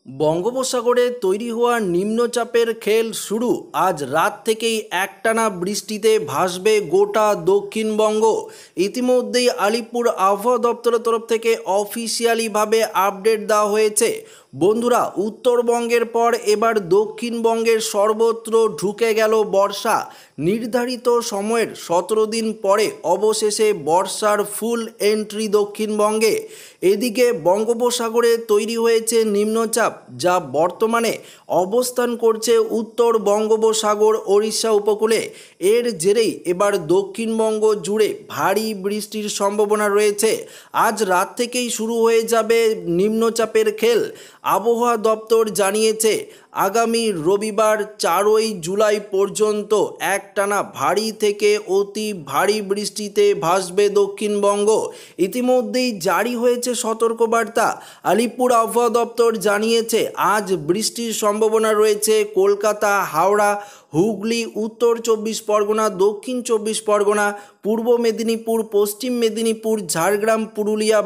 বঙ্গোপসাগরে তৈরি হওয়া নিম্নচাপের খেল শুরু। আজ রাত থেকেই একটানা বৃষ্টিতে ভাসবে গোটা দক্ষিণবঙ্গ। ইতিমধ্যেই আলিপুর আবহাওয়া দপ্তরের তরফ থেকে অফিসিয়ালিভাবে আপডেট দেওয়া হয়েছে। বন্ধুরা, উত্তরবঙ্গের পর এবার দক্ষিণবঙ্গের সর্বত্র ঢুকে গেল বর্ষা। নির্ধারিত সময়ের 17 দিন পরে অবশেষে বর্ষার ফুল এন্ট্রি দক্ষিণবঙ্গে। এদিকে বঙ্গোপসাগরে তৈরি হয়েছে নিম্নচাপ, যা বর্তমানে অবস্থান করছে উত্তর বঙ্গোপসাগর ওড়িশা উপকূলে। এর জেরেই এবার দক্ষিণবঙ্গ জুড়ে ভারী বৃষ্টির সম্ভাবনা রয়েছে। আজ রাত থেকেই শুরু হয়ে যাবে নিম্নচাপের খেল। আবহাওয়া দপ্তর জানিয়েছে আগামী রবিবার 4 জুলাই পর্যন্ত একটানা ভারী থেকে অতি ভারী বৃষ্টিতে ভাসবে দক্ষিণবঙ্গ। ইতিমধ্যেই জারি হয়েছে সতর্কবার্তা। আলিপুর আবহাওয়া দপ্তর জানিয়েছে আজ বৃষ্টির সম্ভাবনা রয়েছে কলকাতা, হাওড়া, হুগলি, উত্তর 24 পরগনা, দক্ষিণ 24 পরগনা, পূর্ব মেদিনীপুর, পশ্চিম মেদিনীপুর, ঝাড়গ্রাম, পুরুলিয়া,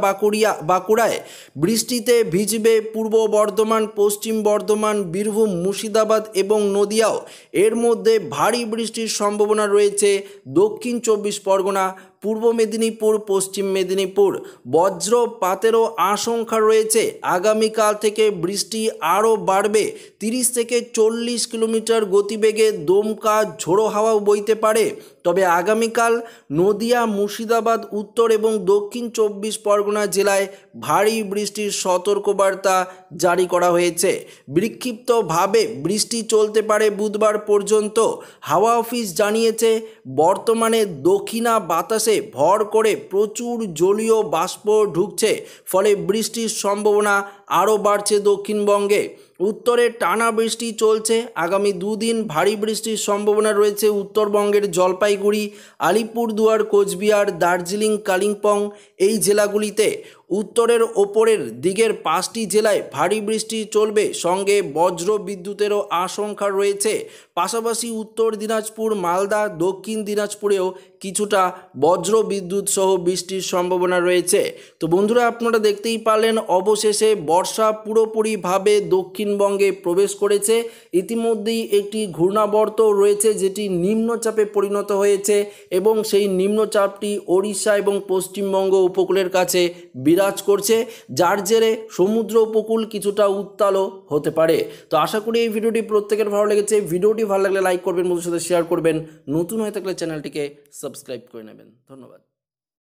বাঁকুড়ায় বৃষ্টিতে ভিজবে পূর্ব বর্ধমান, পশ্চিম বর্ধমান, বীরভূম, মুর্শিদাবাদ এবং নদিয়াও। এর মধ্যে ভারী বৃষ্টির সম্ভাবনা রয়েছে দক্ষিণ 24 পরগনা, পূর্ব মেদিনীপুর, পশ্চিম মেদিনীপুর। বজ্রপাতেরও আশঙ্কা রয়েছে। আগামীকাল থেকে বৃষ্টি আরও বাড়বে। 30 থেকে 40 কিলোমিটার গতিবেগে দমকা ঝোড়ো হাওয়াও বইতে পারে। তবে আগামীকাল নদিয়া, মুর্শিদাবাদ, উত্তর এবং দক্ষিণ 24 পরগনা জেলায় ভারী বৃষ্টির সতর্কবার্তা জারি করা হয়েছে। বিক্ষিপ্তভাবে বৃষ্টি চলতে পারে বুধবার পর্যন্ত। হাওয়া অফিস জানিয়েছে বর্তমানে দক্ষিণা বাতাসে ভর করে প্রচুর জলীয় বাষ্প ঢুকছে, ফলে বৃষ্টির সম্ভাবনা আরও বাড়ছে দক্ষিণবঙ্গে। উত্তরে টানা বৃষ্টি চলছে। আগামী দুদিন ভারী বৃষ্টির সম্ভাবনা রয়েছে উত্তরবঙ্গের জলপাইগুড়ি, আলিপুরদুয়ার, কোচবিহার, দার্জিলিং, কালিম্পং এই জেলাগুলিতে। উত্তরের ওপরের দিকের 5টি জেলায় ভারী বৃষ্টি চলবে, সঙ্গে বজ্র বিদ্যুতেরও আশঙ্কা রয়েছে। পাশাপাশি উত্তর দিনাজপুর, মালদা, দক্ষিণ দিনাজপুরেও কিছুটা বজ্র বিদ্যুৎ সহ বৃষ্টির সম্ভাবনা রয়েছে। তো বন্ধুরা, আপনারা দেখতেই পারলেন অবশেষে বর্ষা পুরোপুরিভাবে দক্ষিণবঙ্গে প্রবেশ করেছে। ইতিমধ্যেই একটি ঘূর্ণাবর্ত রয়েছে যেটি নিম্নচাপে পরিণত হয়েছে এবং সেই নিম্নচাপটি ওড়িশা এবং পশ্চিমবঙ্গ উপকূলের কাছে বিরাজ করছে, যার জেরে সমুদ্র উপকূল কিছুটা উত্তালও হতে পারে। তো আশা করি এই ভিডিওটি প্রত্যেকের ভালো লেগেছে। ভিডিওটি ভালো লাগলে লাইক করবেন, বন্ধুদের সাথে শেয়ার করবেন, নতুন হয়ে থাকলে চ্যানেলটিকে সাবস্ক্রাইব করে নেবেন। ধন্যবাদ।